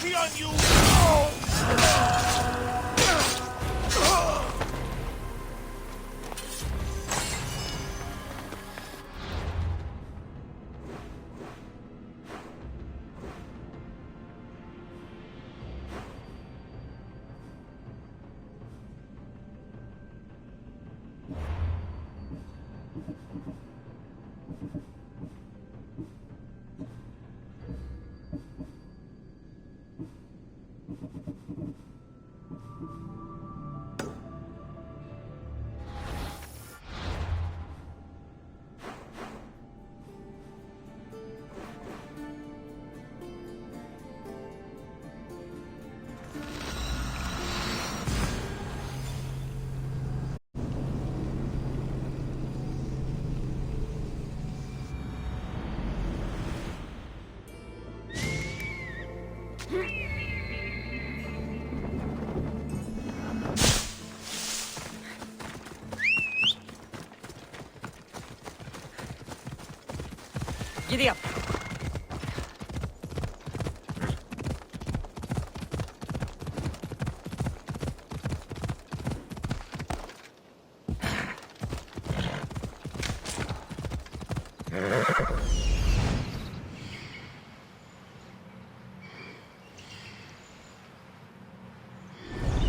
mercy on you! Gideyim.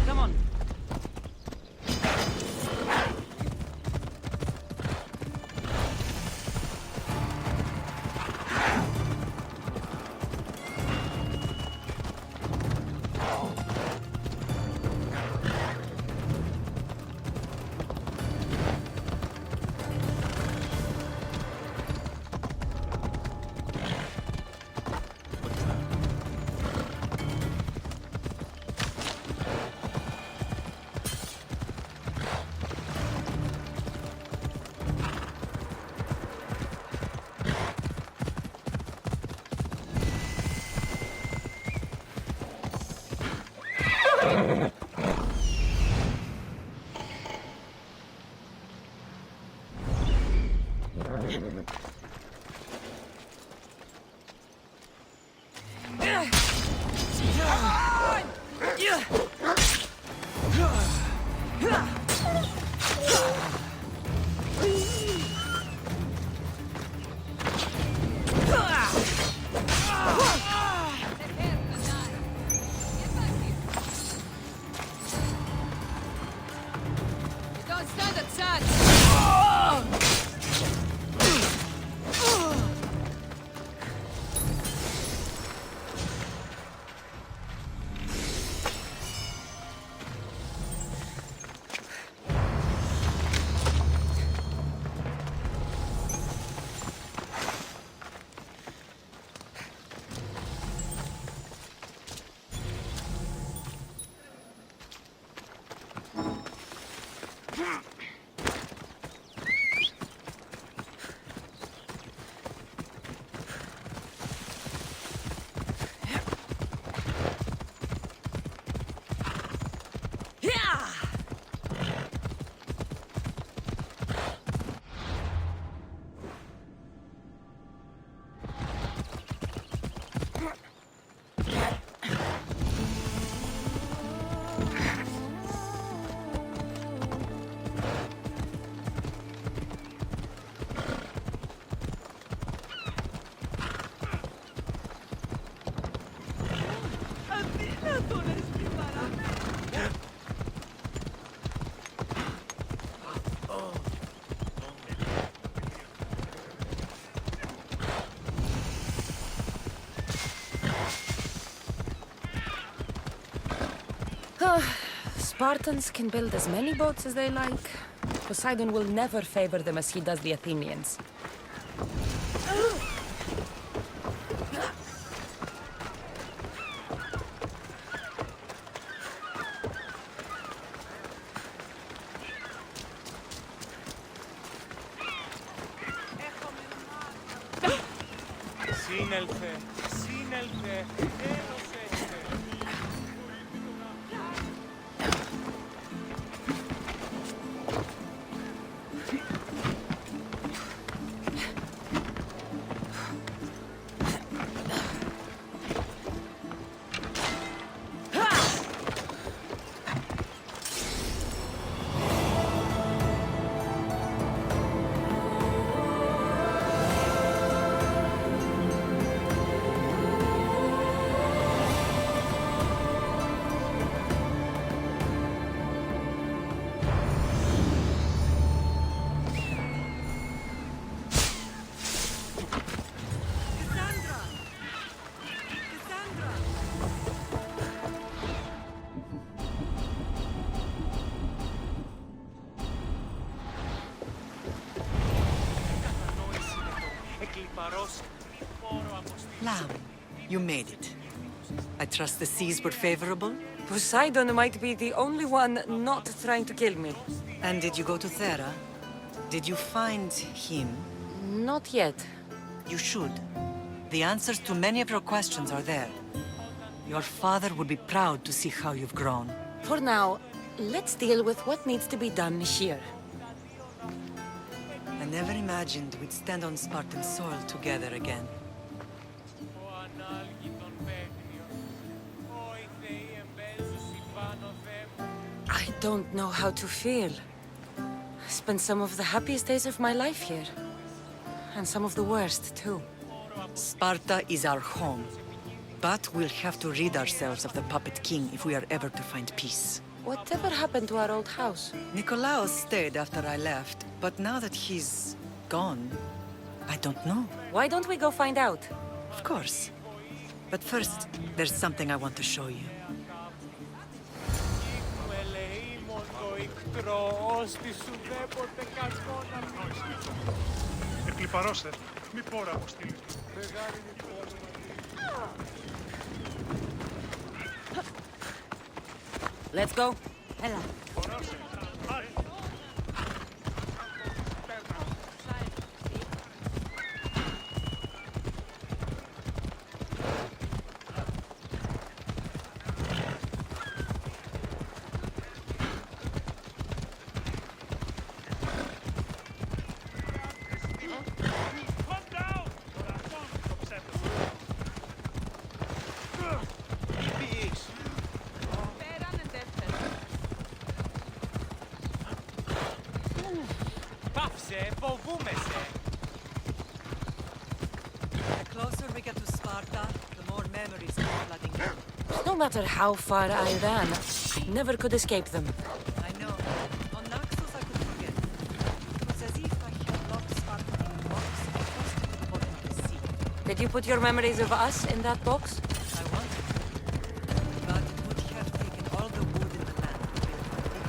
Come on. Don't stand a chance! Spartans can build as many boats as they like. Poseidon will never favor them as he does the Athenians. Σύνελθε, σύνελθε, έλωσέ. κλιπαρώσει. Μη μπορώ αποστήλω. Lamb, you made it. I trust the seas were favorable? Poseidon might be the only one not trying to kill me. And did you go to Thera? Did you find him? Not yet. You should. The answers to many of your questions are there. Your father would be proud to see how you've grown. For now, let's deal with what needs to be done here. I never imagined we'd stand on Spartan soil together again. Ο ανάλγητον παίγνιος. Ω οι θεοί εμπέζουσι πάνω Θεέ μου. I don't know how to feel. I spent some of the happiest days of my life here. And some of the worst, too. Sparta is our home. But we'll have to rid ourselves of the Puppet King if we are ever to find peace. Whatever happened to our old house? Nikolaos stayed after I left, but now that he's gone, I don't know. Why don't we go find out? Of course. But first, there's something I want to show you. Κύκνου ελεήμων το ικτρό, ώστι σου δέποτε κασμόνα μου. Εκλιπαρώστε. Μη πόρα αποστήλω. Μεγάλη διπλώμα. Let's go. Ella. Πόρασε. Άρη. Πάψε, φοβούμαι σε. The closer we get to Sparta, the more memories come flooding in. No matter how far I ran, I never could escape them. I know. On Naxos I could forget. It was as if I had locked Sparta in a box and trusted to put in the sea. Did you put your memories of us in that box? I wanted to. But it would have taken all the wood in the land to build one bigger.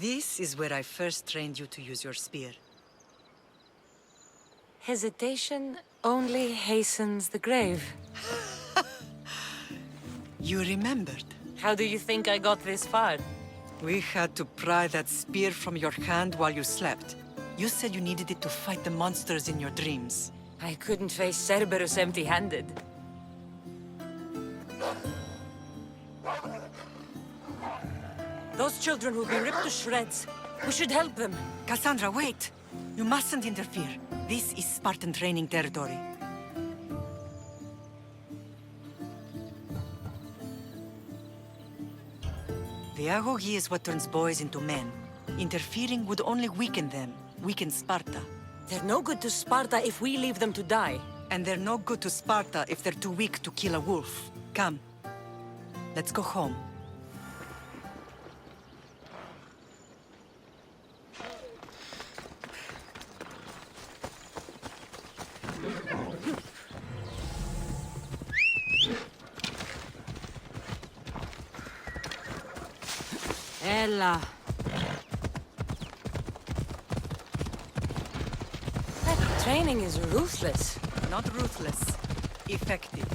This is where I first trained you to use your spear. Hesitation only hastens the grave. You remembered. How do you think I got this far? We had to pry that spear from your hand while you slept. You said you needed it to fight the monsters in your dreams. I couldn't face Cerberus empty-handed. Those children will be ripped to shreds. We should help them. Cassandra, wait! You mustn't interfere. This is Spartan training territory. The Agogi is what turns boys into men. Interfering would only weaken them, weaken Sparta. They're no good to Sparta if we leave them to die. And they're no good to Sparta if they're too weak to kill a wolf. Come. Let's go home. Ella. That training is ruthless. Not ruthless. Effective.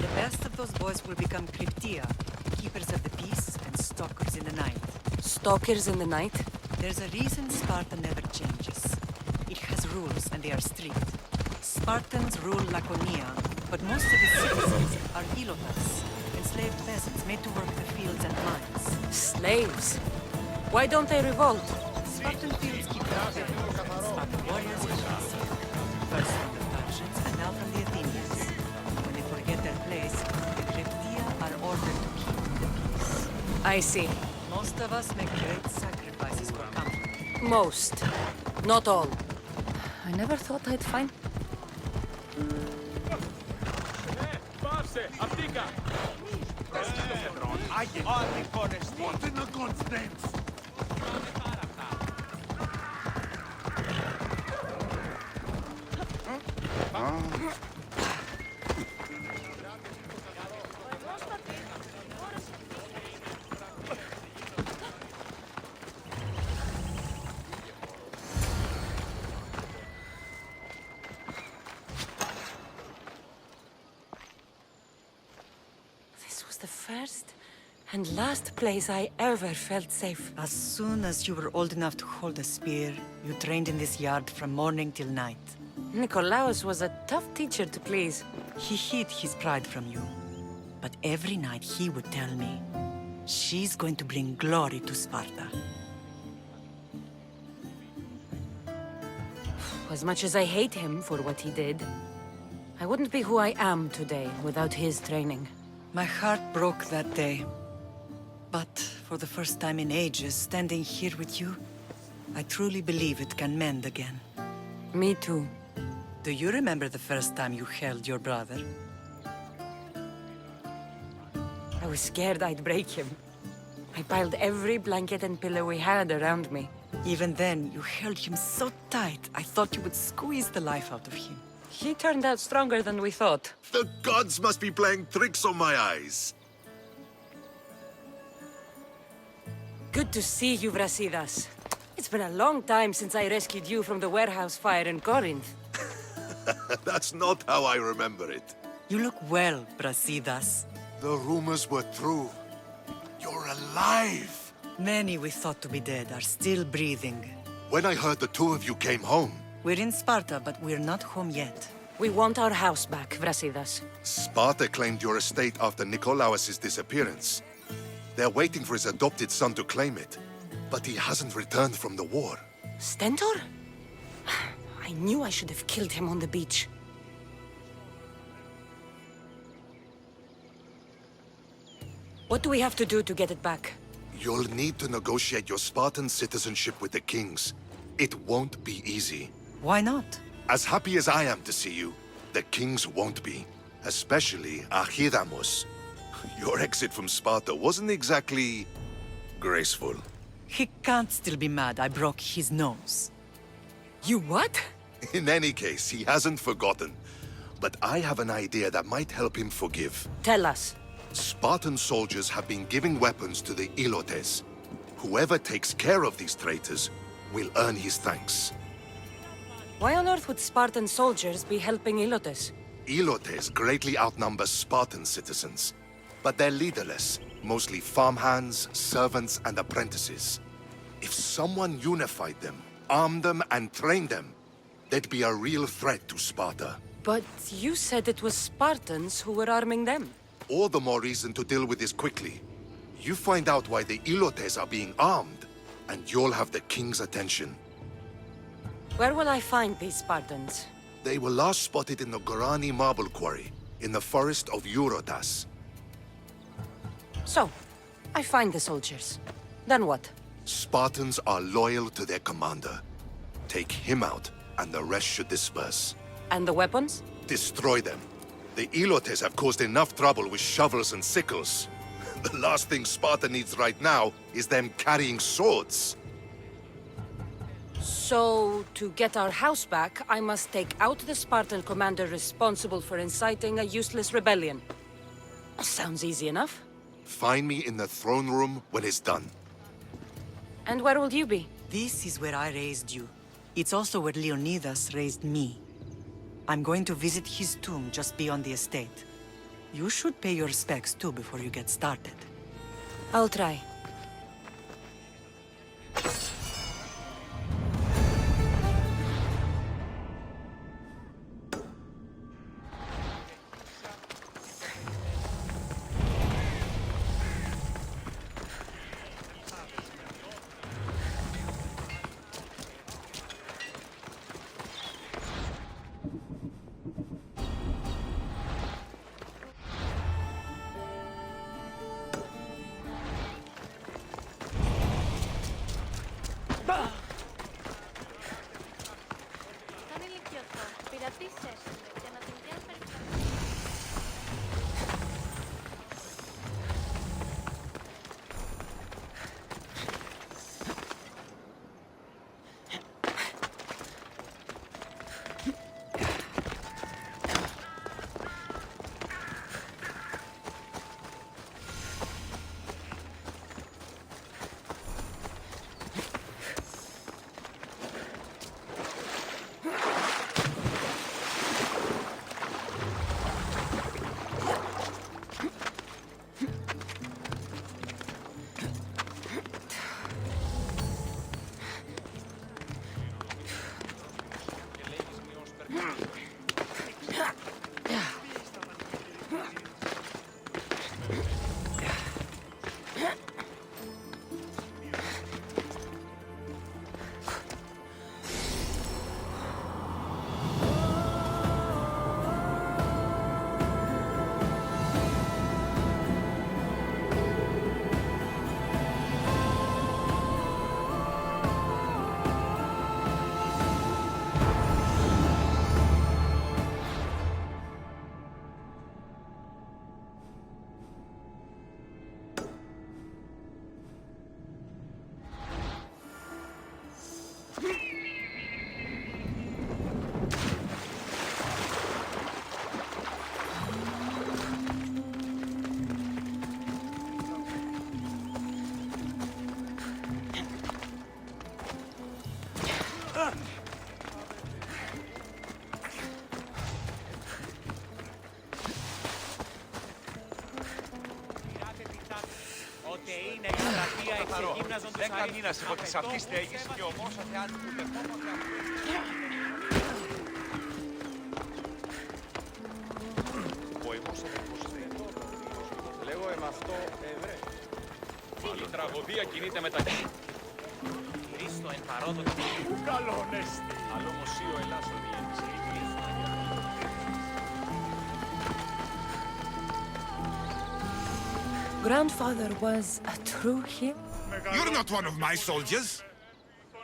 The best of those boys will become Cryptia, keepers of the peace and stalkers in the night. Stalkers in the night? There's a reason Sparta never changes. It has rules, and they are strict. Spartans rule Laconia, but most of its citizens are Ilotas, enslaved peasants made to work the fields and mines. Slaves. Why don't they revolt? Spartan fields keep them fed. Spartan warriors keep them safe. First from the Persians, and now from the Athenians. When they forget their place, the Cryptia are ordered to keep the peace. I see. Most of us make great sacrifices for comfort. Most. Not all. I never thought I'd find... What in the God's name? This was the first and last place I ever felt safe. As soon as you were old enough to hold a spear, you trained in this yard from morning till night. Nikolaos was a tough teacher to please. He hid his pride from you. But every night he would tell me, she's going to bring glory to Sparta. As much as I hate him for what he did, I wouldn't be who I am today without his training. My heart broke that day. But for the first time in ages, standing here with you, I truly believe it can mend again. Me too. Do you remember the first time you held your brother? I was scared I'd break him. I piled every blanket and pillow we had around me. Even then, you held him so tight, I thought you would squeeze the life out of him. He turned out stronger than we thought. The gods must be playing tricks on my eyes. Good to see you, Brasidas. It's been a long time since I rescued you from the warehouse fire in Corinth. That's not how I remember it. You look well, Brasidas. The rumors were true. You're alive! Many we thought to be dead are still breathing. When I heard the two of you came home, We're in Sparta, but we're not home yet. We want our house back, Brasidas. Sparta claimed your estate after Nikolaos' disappearance. They're waiting for his adopted son to claim it. But he hasn't returned from the war. Stentor? I knew I should have killed him on the beach. What do we have to do to get it back? You'll need to negotiate your Spartan citizenship with the kings. It won't be easy. Why not? As happy as I am to see you, the kings won't be. Especially Archidamos. Your exit from Sparta wasn't exactly graceful. He can't still be mad I broke his nose. You what? In any case, he hasn't forgotten. But I have an idea that might help him forgive. Tell us. Spartan soldiers have been giving weapons to the Ilotes. Whoever takes care of these traitors will earn his thanks. Why on earth would Spartan soldiers be helping Ilotes? Ilotes greatly outnumber Spartan citizens, but they're leaderless, mostly farmhands, servants, and apprentices. If someone unified them, armed them, and trained them, they'd be a real threat to Sparta. But you said it was Spartans who were arming them. All the more reason to deal with this quickly. You find out why the Ilotes are being armed, and you'll have the king's attention. Where will I find these Spartans? They were last spotted in the Gorani marble quarry, in the forest of Eurotas. So, I find the soldiers. Then what? Spartans are loyal to their commander. Take him out, and the rest should disperse. And the weapons? Destroy them. The Ilotes have caused enough trouble with shovels and sickles. The last thing Sparta needs right now is them carrying swords. So, to get our house back, I must take out the Spartan commander responsible for inciting a useless rebellion. Sounds easy enough. Find me in the throne room when it's done. And where will you be? This is where I raised you. It's also where Leonidas raised me. I'm going to visit his tomb just beyond the estate. You should pay your respects too before you get started. I'll try. Πειράτε την τάξη. Ότε είναι η στρατεία εξεγύμναζον τους 10 μήνας υπό της αυτής απαιτώμενους στέγης και όμως αν που λεγόμαστε ο εμός αδερφός λέγω αυτό ευρέ. Η τραγωδία κινείται μεταξύ. Χρήστο εν παρόδο του Καλόν έστι. Αλλά όμως ή ο Ελλάς ο διένυση. Grandfather was a true hero. You're not one of my soldiers.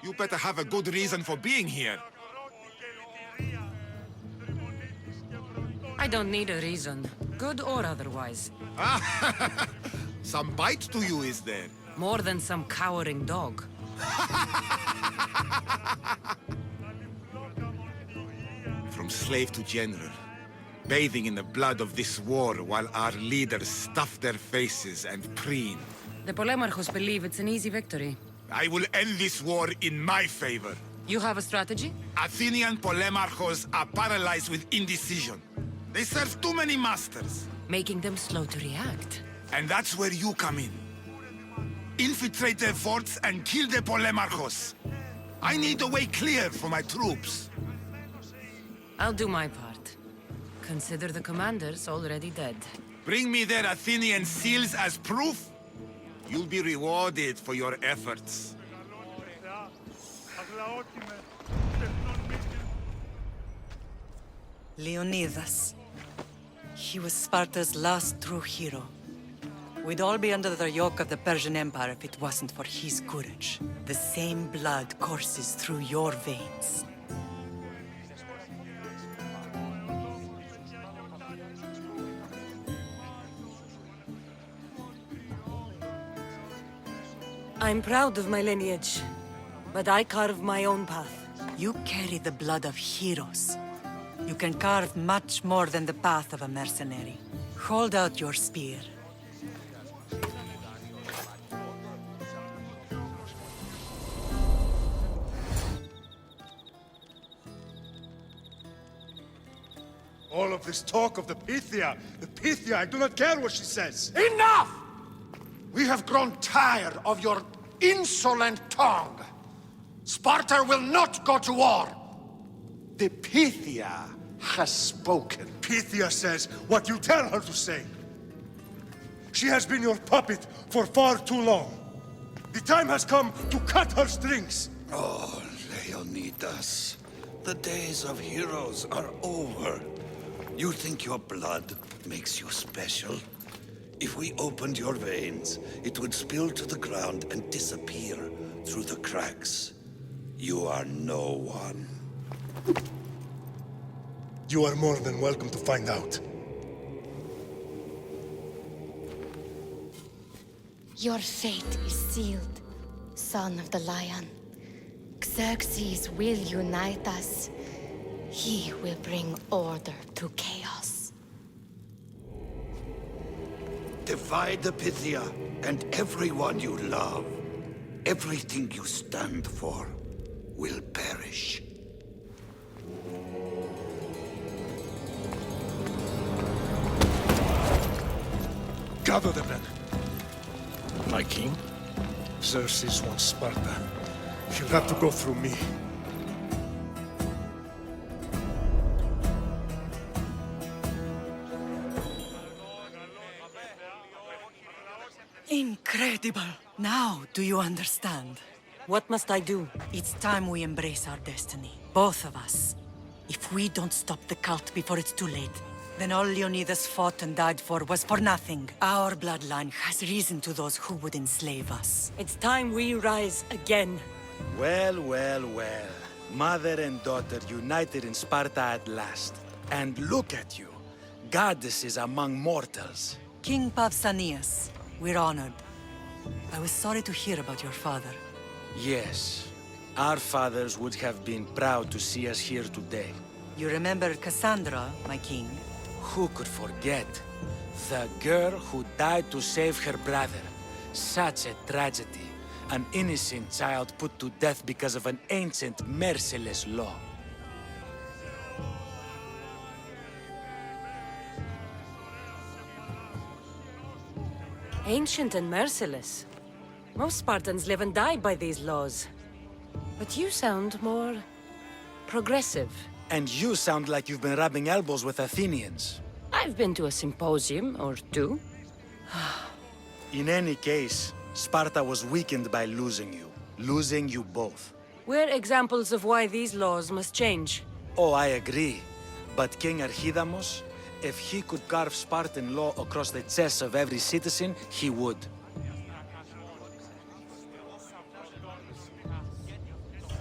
You better have a good reason for being here. I don't need a reason, good or otherwise. Some bite to you, is there? More than some cowering dog. From slave to general, bathing in the blood of this war while our leaders stuff their faces and preen. The Polemarchos believe it's an easy victory. I will end this war in my favor. You have a strategy? Athenian Polemarchos are paralyzed with indecision. They serve too many masters. Making them slow to react. And that's where you come in. Infiltrate their forts and kill the Polemarchos. I need a way clear for my troops. I'll do my part. Consider the commanders already dead. Bring me their Athenian seals as proof. You'll be rewarded for your efforts. Αγλαόκημε. Leonidas. He was Sparta's last true hero. We'd all be under the yoke of the Persian Empire if it wasn't for his courage. The same blood courses through your veins. I'm proud of my lineage, but I carve my own path. You carry the blood of heroes. You can carve much more than the path of a mercenary. Hold out your spear. All of this talk of the Pythia, I do not care what she says. Enough! We have grown tired of your insolent tongue. Sparta will not go to war. The Pythia has spoken. Pythia says what you tell her to say. She has been your puppet for far too long. The time has come to cut her strings. Oh, Leonidas, the days of heroes are over. You think your blood makes you special? If we opened your veins, it would spill to the ground and disappear through the cracks. You are no one. You are more than welcome to find out. Your fate is sealed, son of the lion. Xerxes will unite us. He will bring order to chaos. Divide the Pythia and everyone you love. Everything you stand for will perish. Gather the men. My king? Xerxes wants Sparta. He'll have to go through me. Incredible! Now, do you understand? What must I do? It's time we embrace our destiny. Both of us. If we don't stop the cult before it's too late, then all Leonidas fought and died for was for nothing. Our bloodline has reason to those who would enslave us. It's time we rise again. Well, well, well. Mother and daughter united in Sparta at last. And look at you. Goddesses among mortals. King Pausanias, we're honored. I was sorry to hear about your father. Yes. Our fathers would have been proud to see us here today. You remember Cassandra, my king? Who could forget? The girl who died to save her brother. Such a tragedy. An innocent child put to death because of an ancient, merciless law. Ancient and merciless. Most Spartans live and die by these laws. But you sound more... progressive. And you sound like you've been rubbing elbows with Athenians. I've been to a symposium or two. In any case, Sparta was weakened by losing you. Losing you both. We're examples of why these laws must change. Oh, I agree. But King Archidamos, if he could carve Spartan law across the chests of every citizen, he would.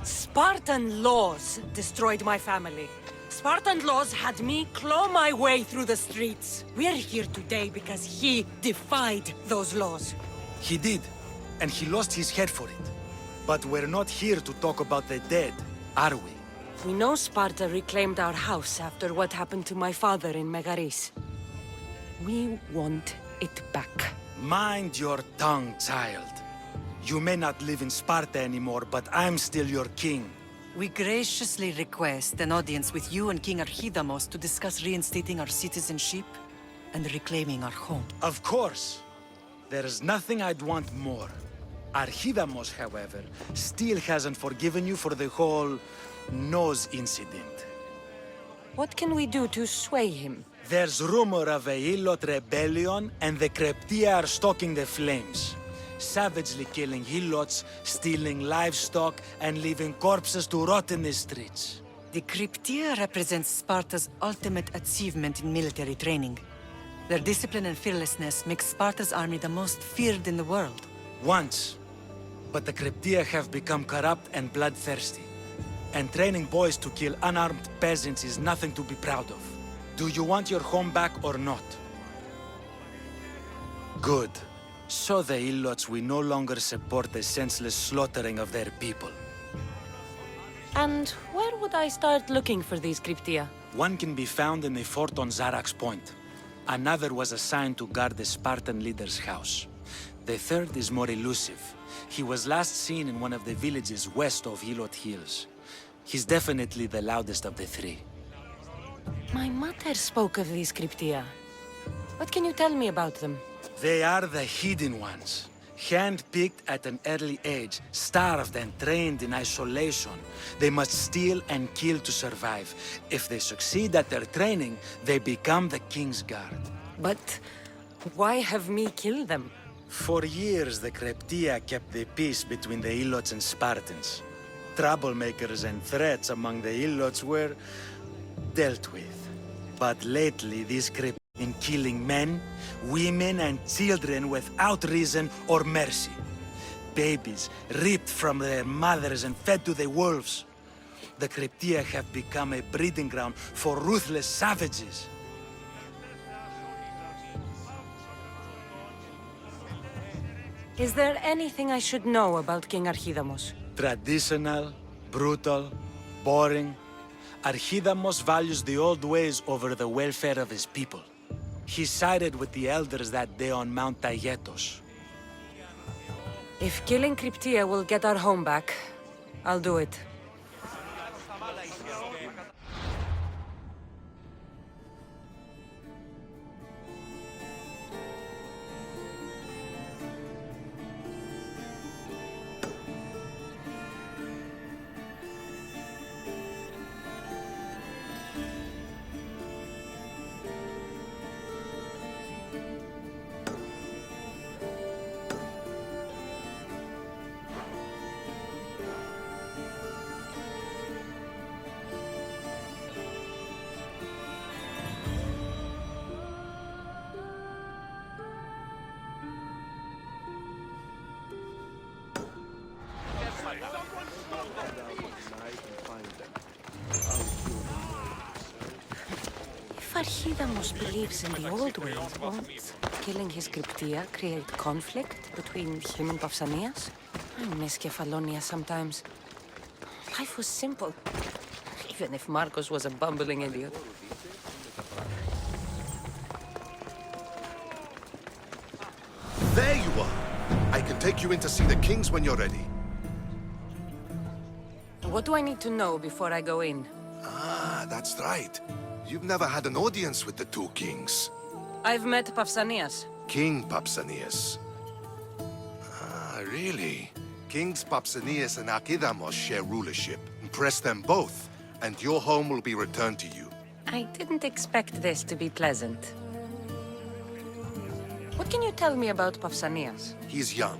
Spartan laws destroyed my family. Spartan laws had me claw my way through the streets. We're here today because he defied those laws. He did, and he lost his head for it. But we're not here to talk about the dead, are we? We know Sparta reclaimed our house after what happened to my father in Megaris. We want it back. Mind your tongue, child. You may not live in Sparta anymore, but I'm still your king. We graciously request an audience with you and King Archidamos to discuss reinstating our citizenship and reclaiming our home. Of course. There's nothing I'd want more. Archidamos, however, still hasn't forgiven you for the whole nose incident. What can we do to sway him? There's rumor of a Helot rebellion, and the Kryptia are stoking the flames. Savagely killing Helots, stealing livestock, and leaving corpses to rot in the streets. The Kryptia represents Sparta's ultimate achievement in military training. Their discipline and fearlessness make Sparta's army the most feared in the world. Once. But the Kryptia have become corrupt and bloodthirsty. And training boys to kill unarmed peasants is nothing to be proud of. Do you want your home back or not? Good. So the Helots will no longer support the senseless slaughtering of their people. And where would I start looking for these Kryptia? One can be found in the fort on Zarax Point. Another was assigned to guard the Spartan leader's house. The third is more elusive. He was last seen in one of the villages west of Helot Hills. He's definitely the loudest of the three. My mother spoke of these Kryptia. What can you tell me about them? They are the hidden ones. Hand-picked at an early age, starved and trained in isolation. They must steal and kill to survive. If they succeed at their training, they become the King's Guard. But why have me kill them? For years, the Kryptia kept the peace between the Helots and Spartans. Troublemakers and threats among the Helots were dealt with. But lately, these Kryptia have been killing men, women, and children without reason or mercy. Babies ripped from their mothers and fed to the wolves. The Kryptia have become a breeding ground for ruthless savages. Is there anything I should know about King Archidamos? Traditional, brutal, boring. Archidamos values the old ways over the welfare of his people. He sided with the elders that day on Mount Taygetos. If killing Kryptia will get our home back, I'll do it. Archidamos believes in the old ways, won't killing his Cryptia create conflict between him and Pausanias? I miss Kefalonia sometimes. Life was simple, even if Marcos was a bumbling idiot. There you are! I can take you in to see the kings when you're ready. What do I need to know before I go in? Ah, that's right. You've never had an audience with the two kings. I've met Pausanias. King Pausanias. Ah, really? Kings Pausanias and Archidamos share rulership. Impress them both, and your home will be returned to you. I didn't expect this to be pleasant. What can you tell me about Pausanias? He's young.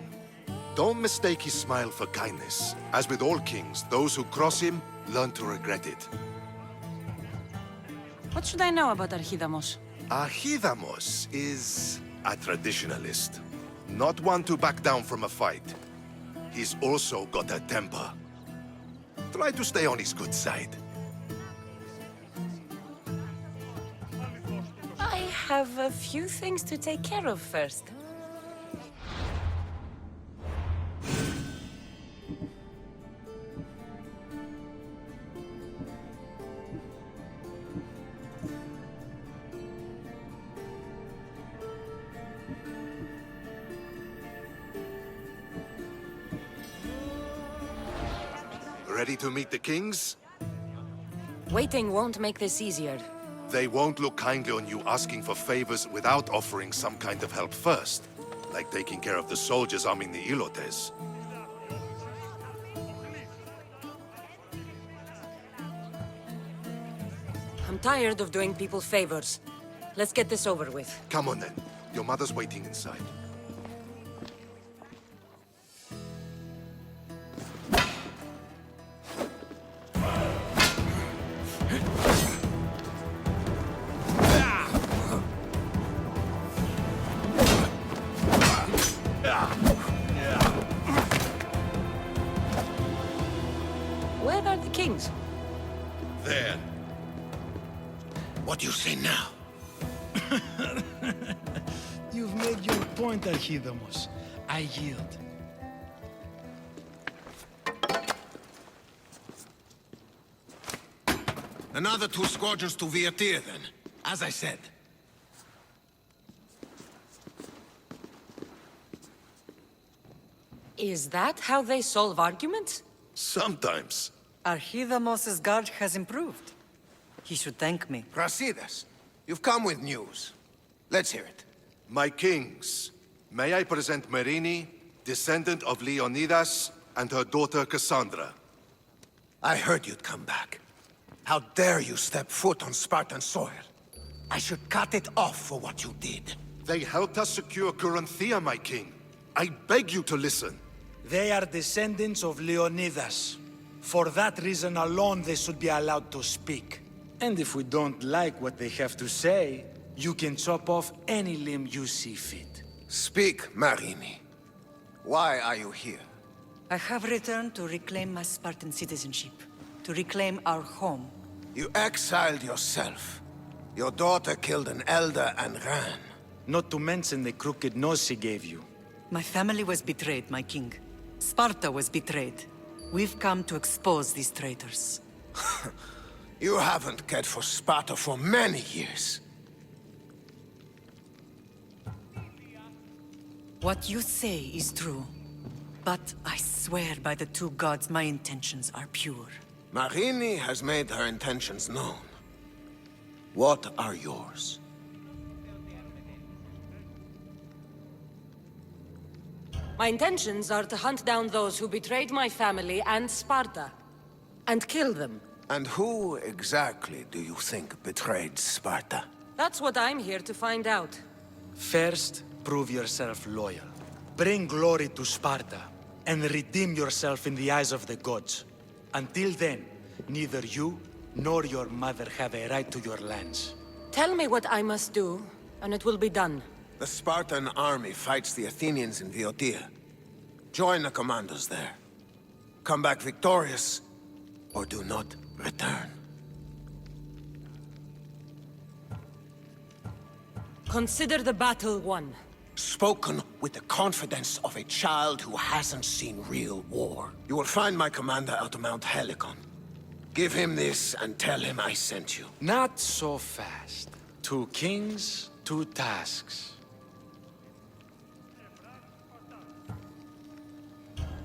Don't mistake his smile for kindness. As with all kings, those who cross him learn to regret it. What should I know about Archidamos? Archidamos is a traditionalist. Not one to back down from a fight. He's also got a temper. Try to stay on his good side. I have a few things to take care of first. Ready to meet the kings? Waiting won't make this easier. They won't look kindly on you asking for favors without offering some kind of help first. Like taking care of the soldiers arming the Ilotes. I'm tired of doing people favors. Let's get this over with. Come on then. Your mother's waiting inside. Where are the kings? There. What do you say now? You've made your point, Archidamos. I yield. Another 2 squadrons to Viatir, then. As I said. Is that how they solve arguments? Sometimes. Archidamos's guard has improved. He should thank me. Brasidas, you've come with news. Let's hear it. My kings, may I present Merini, descendant of Leonidas, and her daughter Cassandra. I heard you'd come back. How dare you step foot on Spartan soil? I should cut it off for what you did. They helped us secure Corinthia, my king. I beg you to listen. They are descendants of Leonidas. For that reason alone, they should be allowed to speak. And if we don't like what they have to say, you can chop off any limb you see fit. Speak, Marini. Why are you here? I have returned to reclaim my Spartan citizenship, to reclaim our home. You exiled yourself. Your daughter killed an elder and ran. Not to mention the crooked nose she gave you. My family was betrayed, my king. Sparta was betrayed. We've come to expose these traitors. You haven't cared for Sparta for many years. What you say is true. But I swear by the 2 gods my intentions are pure. Marini has made her intentions known. What are yours? My intentions are to hunt down those who betrayed my family and Sparta, and kill them. And who exactly do you think betrayed Sparta? That's what I'm here to find out. First, prove yourself loyal. Bring glory to Sparta, and redeem yourself in the eyes of the gods. Until then, neither you nor your mother have a right to your lands. Tell me what I must do, and it will be done. The Spartan army fights the Athenians in Viotia. Join the commandos there. Come back victorious, or do not return. Consider the battle won. Spoken with the confidence of a child who hasn't seen real war. You will find my commander at Mount Helicon. Give him this and tell him I sent you. Not so fast. 2 kings, 2 tasks.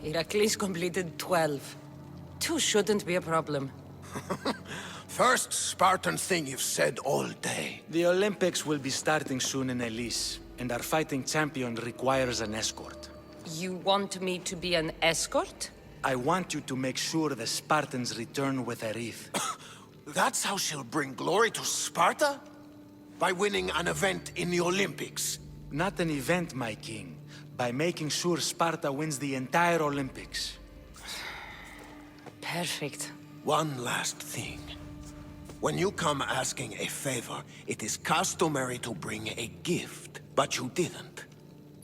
Heracles completed 12. 2 shouldn't be a problem. First Spartan thing you've said all day. The Olympics will be starting soon in Elise, and our fighting champion requires an escort. You want me to be an escort? I want you to make sure the Spartans return with a wreath. That's how she'll bring glory to Sparta? By winning an event in the Olympics? Not an event, my king. By making sure Sparta wins the entire Olympics. Perfect. One last thing. When you come asking a favor, it is customary to bring a gift, but you didn't.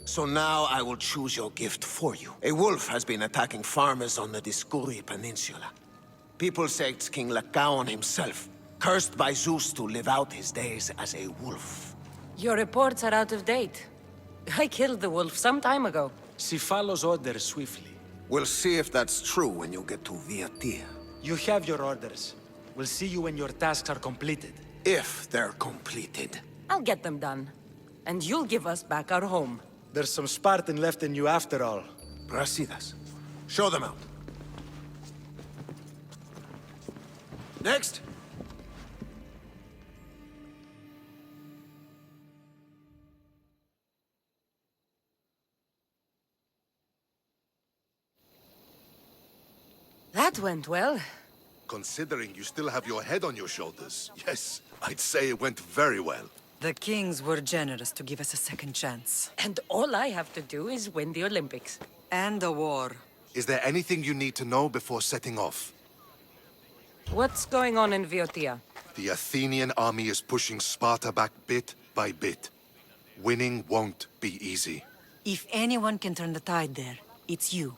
So now I will choose your gift for you. A wolf has been attacking farmers on the Diskuri Peninsula. People say it's King Lycaon himself, cursed by Zeus to live out his days as a wolf. Your reports are out of date. I killed the wolf some time ago. She follows orders swiftly. We'll see if that's true when you get to Viatia. You have your orders. We'll see you when your tasks are completed. If they're completed. I'll get them done. And you'll give us back our home. There's some Spartan left in you after all. Brasidas. Show them out. Next. That went well. Considering you still have your head on your shoulders, yes, I'd say it went very well. The kings were generous to give us a second chance. And all I have to do is win the Olympics. And a war. Is there anything you need to know before setting off? What's going on in Viotia? The Athenian army is pushing Sparta back bit by bit. Winning won't be easy. If anyone can turn the tide there, it's you.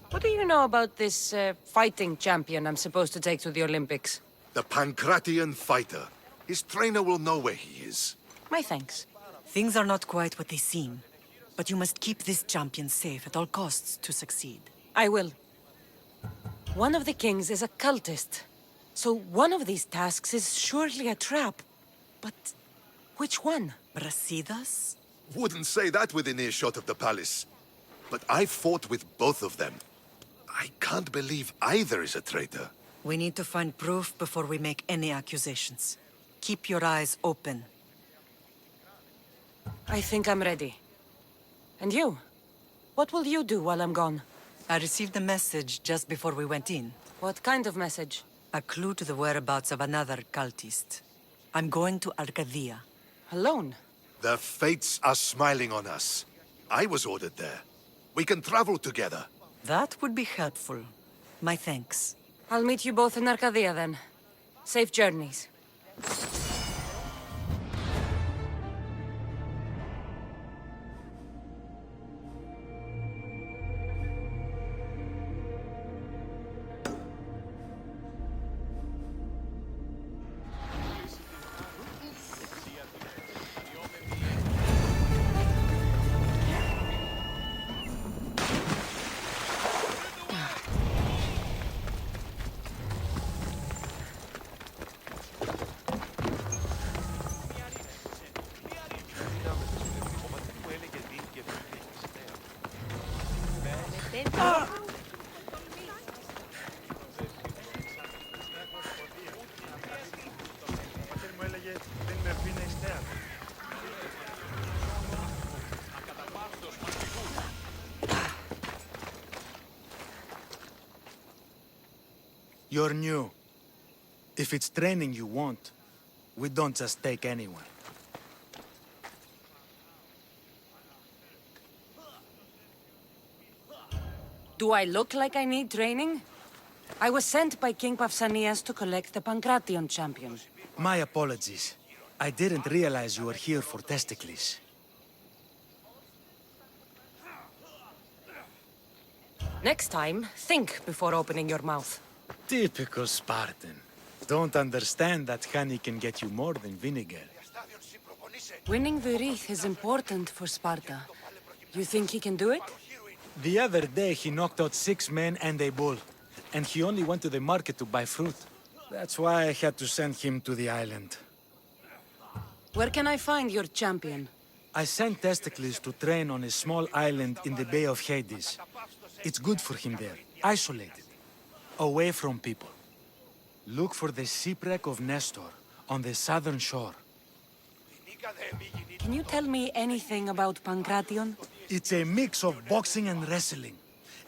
What do you know about this fighting champion I'm supposed to take to the Olympics? The Pancratian fighter. His trainer will know where he is. My thanks. Things are not quite what they seem. But you must keep this champion safe at all costs to succeed. I will. One of the kings is a cultist. So one of these tasks is surely a trap. But which one? Brasidas? Wouldn't say that within earshot of the palace. But I fought with both of them. I can't believe either is a traitor. We need to find proof before we make any accusations. Keep your eyes open. I think I'm ready. And you? What will you do while I'm gone? I received a message just before we went in. What kind of message? A clue to the whereabouts of another cultist. I'm going to Arcadia. Alone? The fates are smiling on us. I was ordered there. We can travel together. That would be helpful. My thanks. I'll meet you both in Arcadia then. Safe journeys. You're new. If it's training you want, we don't just take anyone. Do I look like I need training? I was sent by King Pausanias to collect the Pancration champion. My apologies. I didn't realize you were here for Testicles. Next time, think before opening your mouth. Typical Spartan. Don't understand that honey can get you more than vinegar. Winning the wreath is important for Sparta. You think he can do it? The other day, he knocked out 6 men and a bull. And he only went to the market to buy fruit. That's why I had to send him to the island. Where can I find your champion? I sent Testicles to train on a small island in the Bay of Hades. It's good for him there, isolated, away from people. Look for the shipwreck of Nestor on the southern shore. Can you tell me anything about Pankration? It's a mix of boxing and wrestling.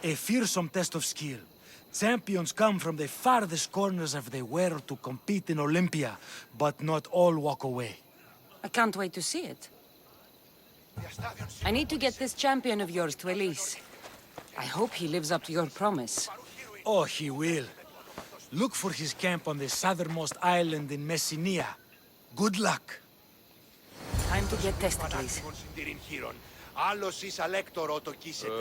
A fearsome test of skill. Champions come from the farthest corners of the world to compete in Olympia, but not all walk away. I can't wait to see it. I need to get this champion of yours to Elise. I hope he lives up to your promise. Oh, he will. Look for his camp on the southernmost island in Messenia. Good luck. Time to get Testicles. Άλλος εις αλέκτορο το κοίσετε.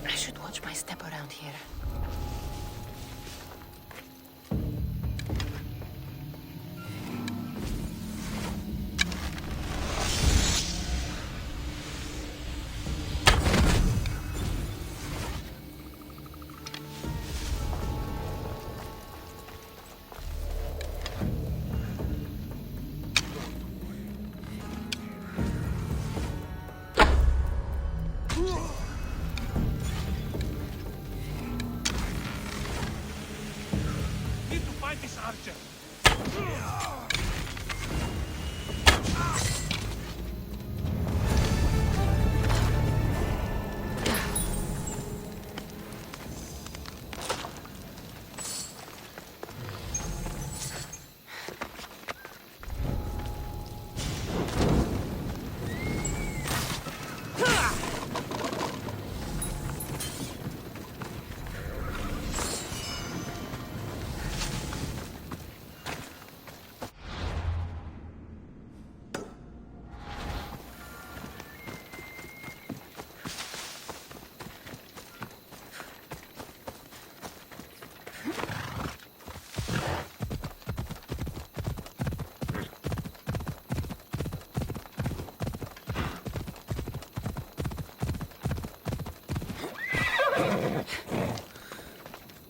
I should watch my step around here. Need to find this archer.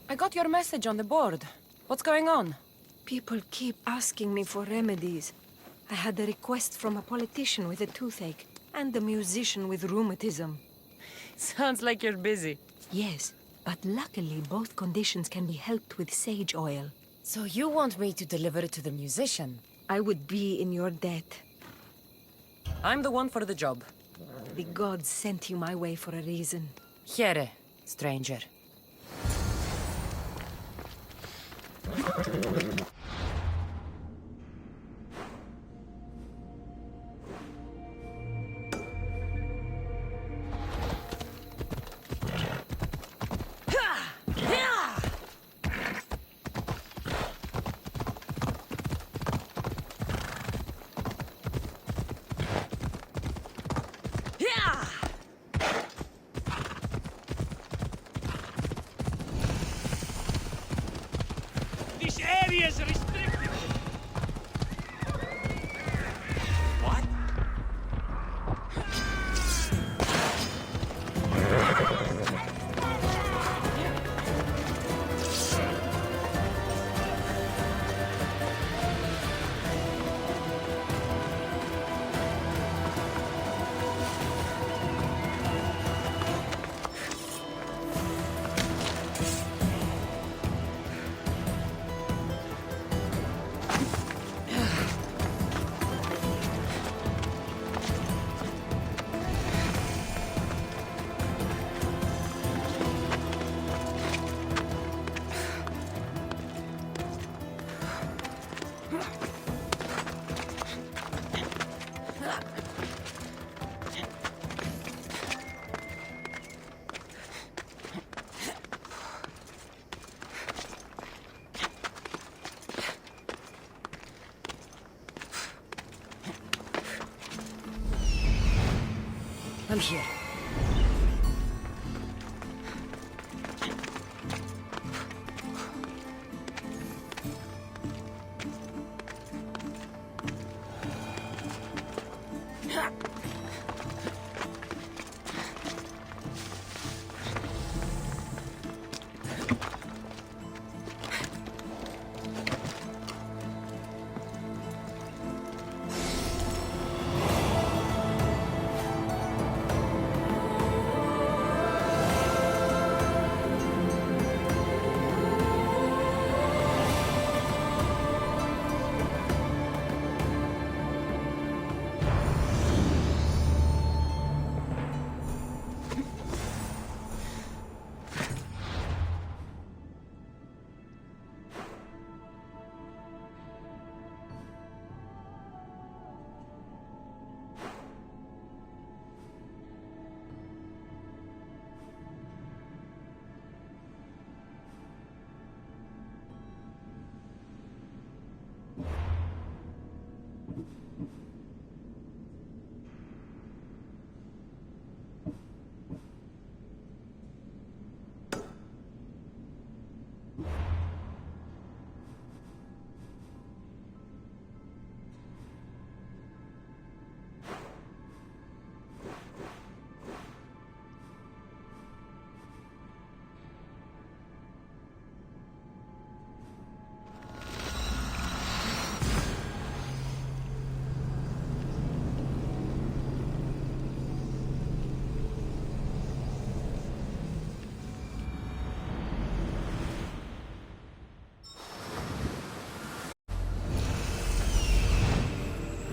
I got your message on the board. What's going on? People keep asking me for remedies. I had a request from a politician with a toothache and a musician with rheumatism. Sounds like you're busy. Yes, but luckily both conditions can be helped with sage oil. So you want me to deliver it to the musician? I would be in your debt. I'm the one for the job. The gods sent you my way for a reason. Here, stranger. This area is restricted. What? I'm here.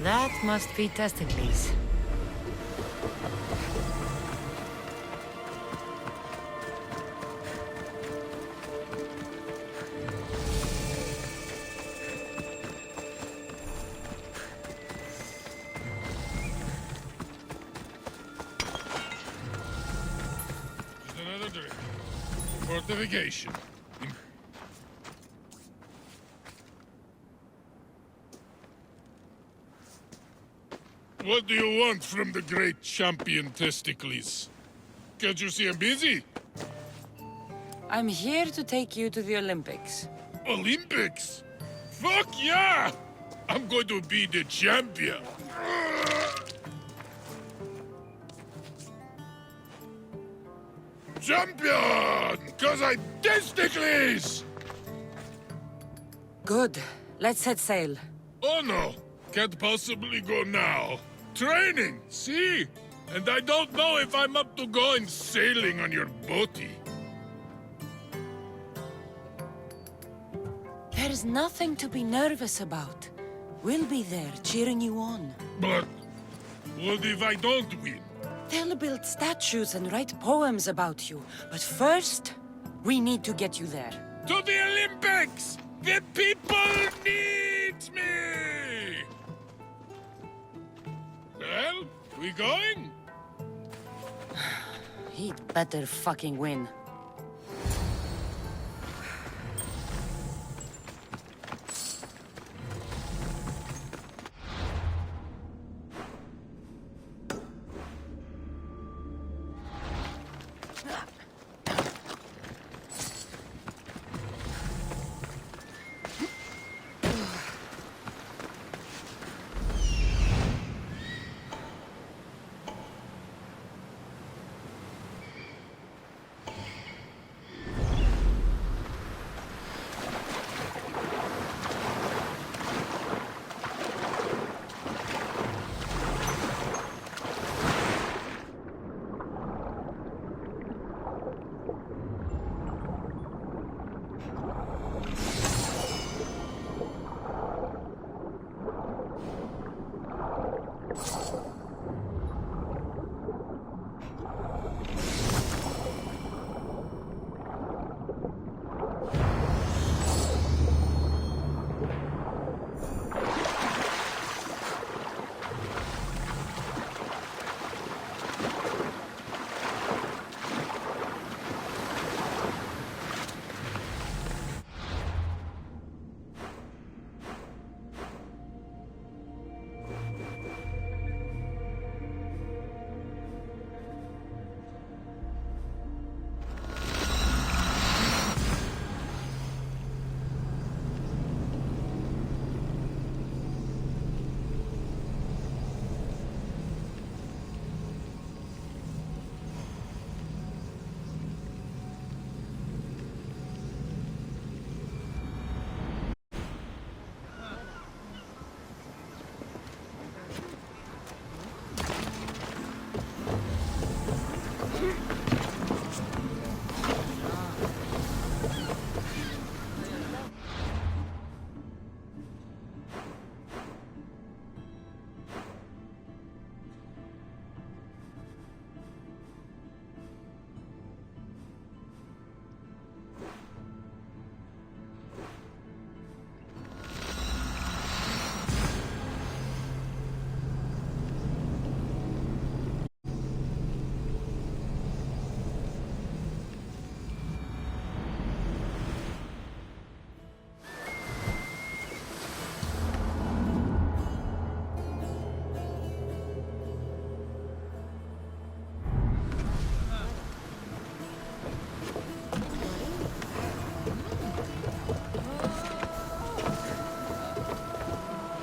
That must be Testicles. Just another drink. Fortification. What do you want from the great champion Testicles? Can't you see I'm busy? I'm here to take you to the Olympics. Olympics? Fuck yeah! I'm going to be the champion. Champion! Cause I Testicles! Good. Let's set sail. Oh no! Can't possibly go now. Training, see? And I don't know if I'm up to going sailing on your boaty. There's nothing to be nervous about. We'll be there cheering you on. But what if I don't win? They'll build statues and write poems about you. But first, we need to get you there. To the Olympics! The people need me! Well, we going? He'd better fucking win.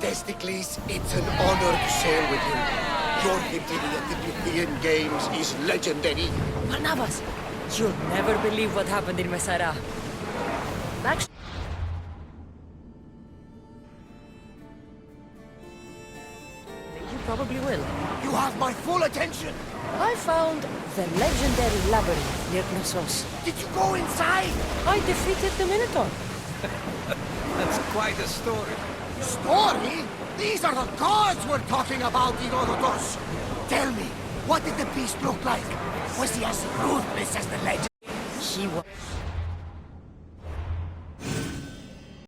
Themistocles, it's an honor to sail with you. Your victory at the Pythian Games is legendary. Barnabas, you'll never believe what happened in Messara. Actually, you probably will. You have my full attention. I found the legendary labyrinth near Knossos. Did you go inside? I defeated the Minotaur. That's quite a story. Story? These are the gods we're talking about, Herodotus. Tell me, what did the beast look like? Was he as ruthless as the legend? He was.